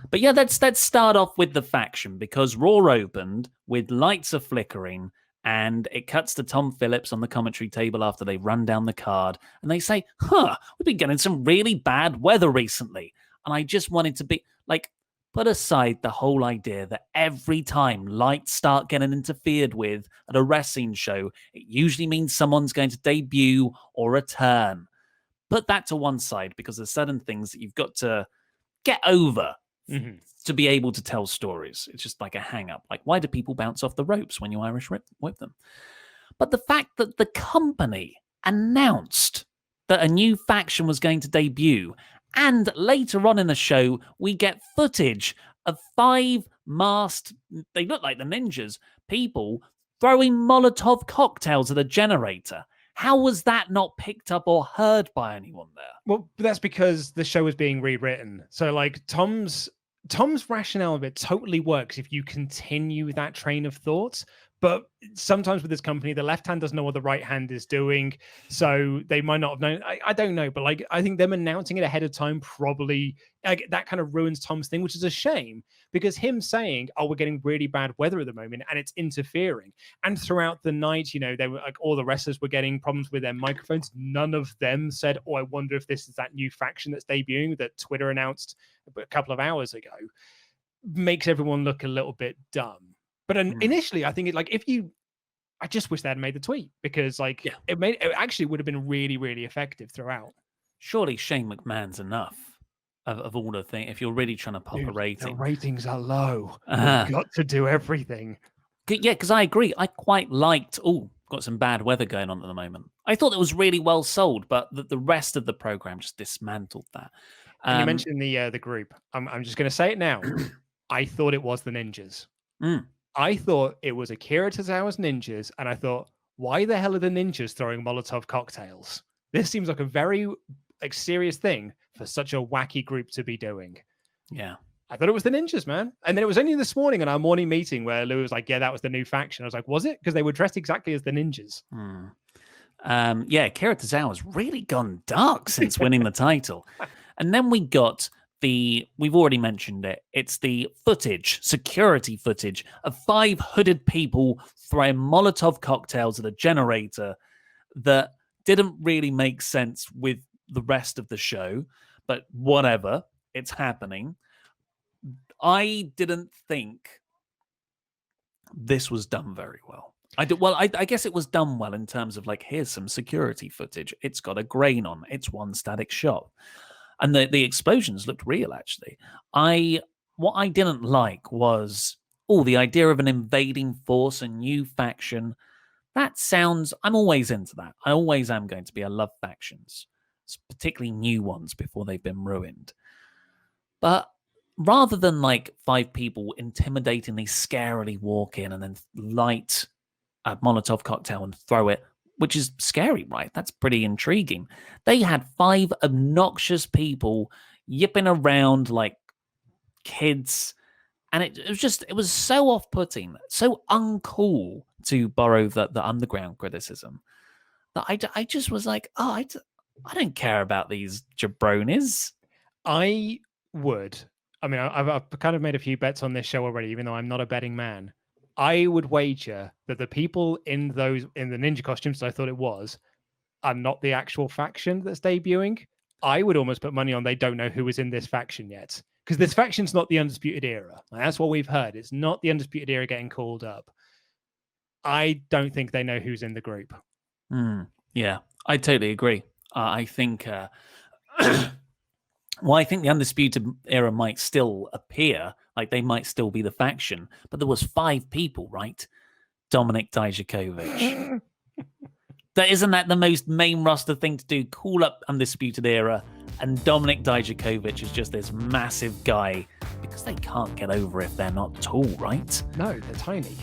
But yeah, let's start off with the faction, because Raw opened with lights are flickering, and it cuts to Tom Phillips on the commentary table after they run down the card, and they say, we've been getting some really bad weather recently. And I just wanted to be like, put aside the whole idea that every time lights start getting interfered with at a wrestling show, it usually means someone's going to debut or return. Put that to one side, because there's certain things that you've got to get over to be able to tell stories. It's just like a hang-up. Like, why do people bounce off the ropes when you Irish whip them? But the fact that the company announced that a new faction was going to debut, and later on in the show, we get footage of 5 masked, they look like the ninjas, people throwing Molotov cocktails at a generator. How was that not picked up or heard by anyone there? Well, that's because the show was being rewritten. So, like, Tom's rationale of it totally works if you continue that train of thought. But sometimes with this company, the left hand doesn't know what the right hand is doing. So they might not have known. I don't know. But like, I think them announcing it ahead of time probably that kind of ruins Tom's thing, which is a shame, because him saying, we're getting really bad weather at the moment and it's interfering. And throughout the night, they were like, all the wrestlers were getting problems with their microphones. None of them said, I wonder if this is that new faction that's debuting that Twitter announced a couple of hours ago. Makes everyone look a little bit dumb. But initially, I think I just wish they had made the tweet, because it actually would have been really, really effective throughout. Surely Shane McMahon's enough of all the things. If you're really trying to pop a rating, the ratings are low. You've got to do everything. Yeah, because I agree. I quite liked. Got some bad weather going on at the moment. I thought it was really well sold, but the rest of the program just dismantled that. And you mentioned the group. I'm just going to say it now. I thought it was the ninjas. I thought it was Akira Tozawa's ninjas, and I thought, why the hell are the ninjas throwing Molotov cocktails? This seems like a very serious thing for such a wacky group to be doing. Yeah. I thought it was the ninjas, man. And then it was only this morning in our morning meeting where Lou was like, yeah, that was the new faction. I was like, was it? Because they were dressed exactly as the ninjas. Akira Tozawa's really gone dark since winning the title. And then we got we've already mentioned it. It's the security footage of 5 hooded people throwing Molotov cocktails at a generator that didn't really make sense with the rest of the show, but whatever, it's happening. I didn't think this was done very well. I guess it was done well in terms of like, here's some security footage. It's got a grain on. It's one static shot. And the explosions looked real, actually. What I didn't like was, the idea of an invading force, a new faction. That sounds, I'm always into that. I always am going to be. I love factions, particularly new ones before they've been ruined. But rather than like 5 people intimidatingly, scarily walk in and then light a Molotov cocktail and throw it, which is scary, right? That's pretty intriguing. They had 5 obnoxious people yipping around like kids. And it was so off-putting, so uncool, to borrow the underground criticism, that I just was like, I don't care about these jabronis. I would. I mean, I've kind of made a few bets on this show already, even though I'm not a betting man. I would wager that the people in the ninja costumes, I thought it was, are not the actual faction that's debuting. I would almost put money on they don't know who is in this faction yet, because this faction's not the Undisputed Era. And that's what we've heard. It's not the Undisputed Era getting called up. I don't think they know who's in the group. Yeah, I totally agree. I think I think the Undisputed Era might still appear, like they might still be the faction, but there was 5 people, right? Dominic Dijakovic. Isn't that the most main roster thing to do? Call up Undisputed Era, and Dominic Dijakovic is just this massive guy, because they can't get over if they're not tall, right? No, they're tiny.